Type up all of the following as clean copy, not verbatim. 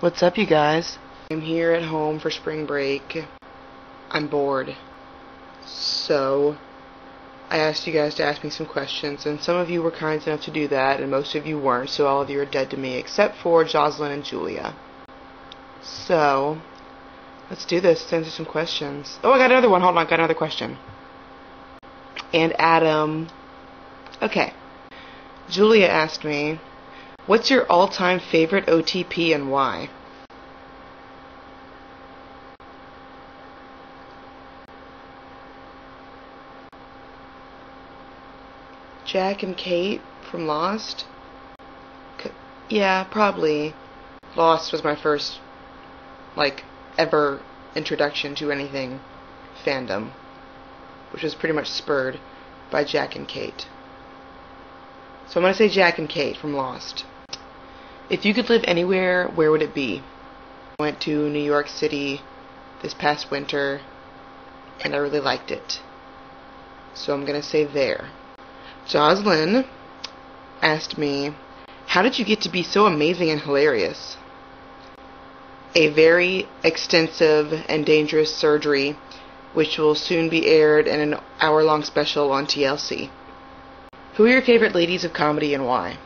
What's up, you guys? I'm here at home for spring break. I'm bored. So, I asked you guys to ask me some questions, and some of you were kind enough to do that, and most of you weren't, so all of you are dead to me, except for Jocelyn and Julia. So, let's do this. Let's answer some questions. Oh, I got another one. Hold on, I got another question. And Adam. Okay. Julia asked me, what's your all-time favorite OTP and why? Jack and Kate from Lost? Yeah, probably. Lost was my first, ever introduction to anything fandom, which was pretty much spurred by Jack and Kate. So I'm going to say Jack and Kate from Lost. If you could live anywhere, where would it be? I went to New York City this past winter, and I really liked it. So I'm going to say there. Jocelyn asked me, how did you get to be so amazing and hilarious? A very extensive and dangerous surgery, which will soon be aired in an hour-long special on TLC. Who are your favorite ladies of comedy and why?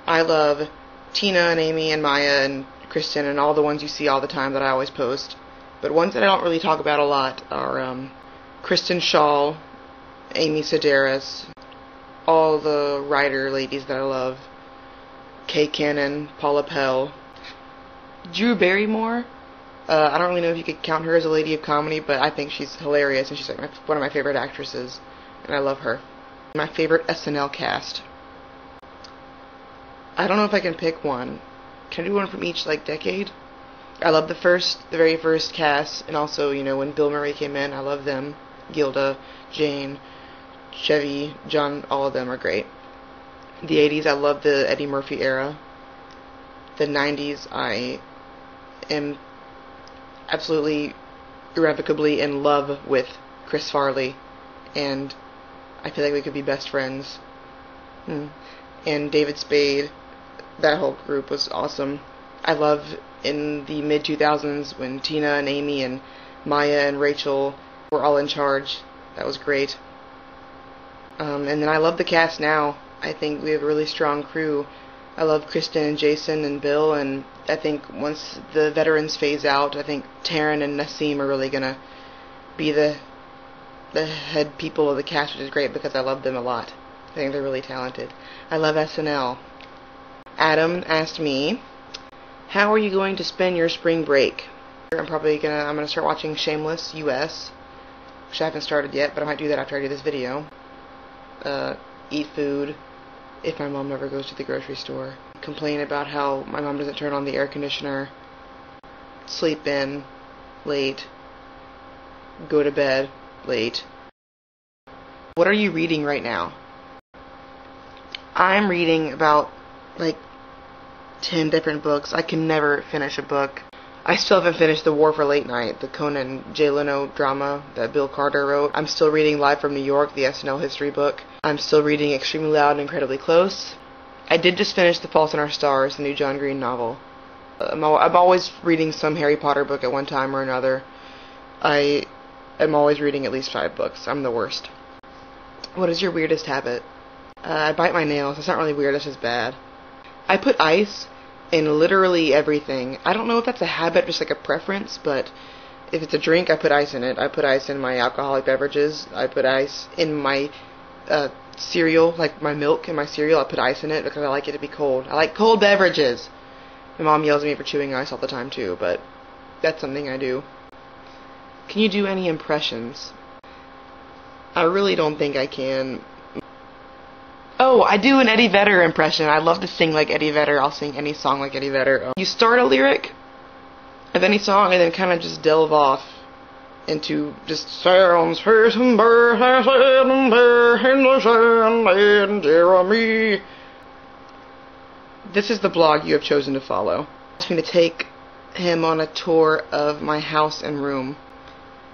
I love Tina and Amy and Maya and Kristen and all the ones you see all the time that I always post. But ones that I don't really talk about a lot are Kristen Schaal, Amy Sedaris, all the writer ladies that I love, Kay Cannon, Paula Pell, Drew Barrymore. I don't really know if you could count her as a lady of comedy, but I think she's hilarious and she's one of my favorite actresses, and I love her. My favorite SNL cast. I don't know if I can pick one. Can I do one from each decade? I love the very first cast, and also, when Bill Murray came in, I love them. Gilda, Jane, Chevy, John, all of them are great. The 80s, I love the Eddie Murphy era. The 90s, I am absolutely irrevocably in love with Chris Farley, and I feel like we could be best friends. And David Spade, that whole group was awesome. I love in the mid-2000s when Tina and Amy and Maya and Rachel were all in charge. That was great. And then I love the cast now. I think we have a really strong crew. I love Kristen and Jason and Bill, and I think once the veterans phase out, I think Taryn and Nassim are really gonna be the head people of the cast, which is great because I love them a lot. I think they're really talented. I love SNL. Adam asked me, how are you going to spend your spring break? I'm gonna start watching Shameless US, which I haven't started yet, but I might do that after I do this video. Eat food, if my mom never goes to the grocery store. Complain about how my mom doesn't turn on the air conditioner. Sleep in late. Go to bed late. What are you reading right now? I'm reading about 10 different books. I can never finish a book. I still haven't finished The War for Late Night, the Conan J. Leno drama that Bill Carter wrote. I'm still reading Live from New York, the SNL history book. I'm still reading Extremely Loud and Incredibly Close. I did just finish The Fault in Our Stars, the new John Green novel. I'm always reading some Harry Potter book at one time or another. I am always reading at least 5 books. I'm the worst. What is your weirdest habit? I bite my nails. It's not really weird, it's just bad. I put ice in literally everything. I don't know if that's a habit, just a preference, but if it's a drink, I put ice in it. I put ice in my alcoholic beverages. I put ice in my cereal, my milk and my cereal. I put ice in it because I like it to be cold. I like cold beverages. My mom yells at me for chewing ice all the time too, but that's something I do. Can you do any impressions? I really don't think I can. Oh, I do an Eddie Vedder impression. I love to sing like Eddie Vedder. I'll sing any song like Eddie Vedder. You start a lyric of any song and then kind of just delve off into just sounds in Jeremy. This is the blog you have chosen to follow. Asked me to take him on a tour of my house and room.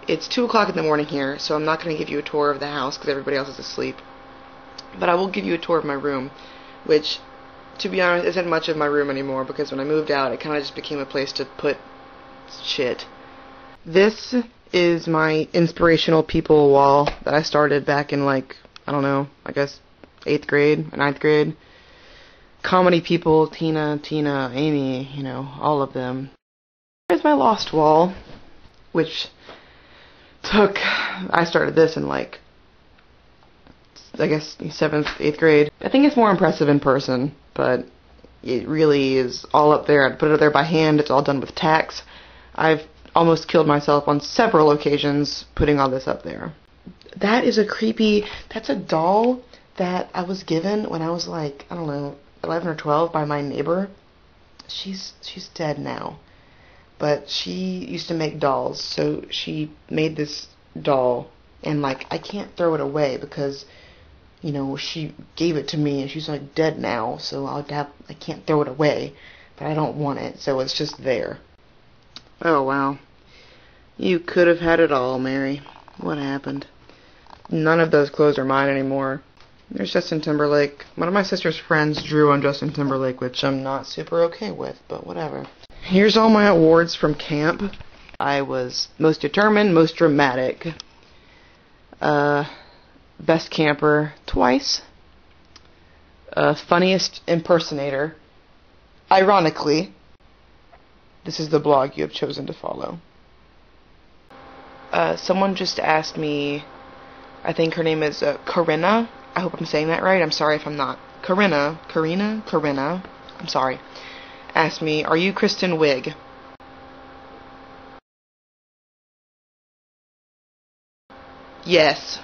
It's 2 o'clock in the morning here, so I'm not going to give you a tour of the house because everybody else is asleep. But I will give you a tour of my room, which to be honest, isn't much of my room anymore because when I moved out, it kind of just became a place to put shit. This is my inspirational people wall that I started back in, like, I don't know, I guess 8th grade, 9th grade. Comedy people, Tina, Amy, you know, all of them. Here's my lost wall, which I started this in, like, I guess 7th, 8th grade. I think it's more impressive in person, but it really is all up there. I'd put it up there by hand. It's all done with tacks. I've almost killed myself on several occasions putting all this up there. That is that's a doll that I was given when I was like, I don't know, 11 or 12 by my neighbor. She's dead now. But she used to make dolls, so she made this doll, and like, I can't throw it away because, you know, she gave it to me and she's like dead now, so I can't throw it away, but I don't want it, so it's just there. Oh wow. You could have had it all, Mary. What happened? None of those clothes are mine anymore. There's Justin Timberlake. One of my sister's friends drew on Justin Timberlake, which I'm not super okay with, but whatever. Here's all my awards from camp. I was most determined, most dramatic, best camper twice, funniest impersonator. Ironically, this is the blog you have chosen to follow. Someone just asked me, I think her name is Corinna. I hope I'm saying that right. I'm sorry if I'm not. Corinna, I'm sorry. Asked me, are you Kristen Wiig? Yes.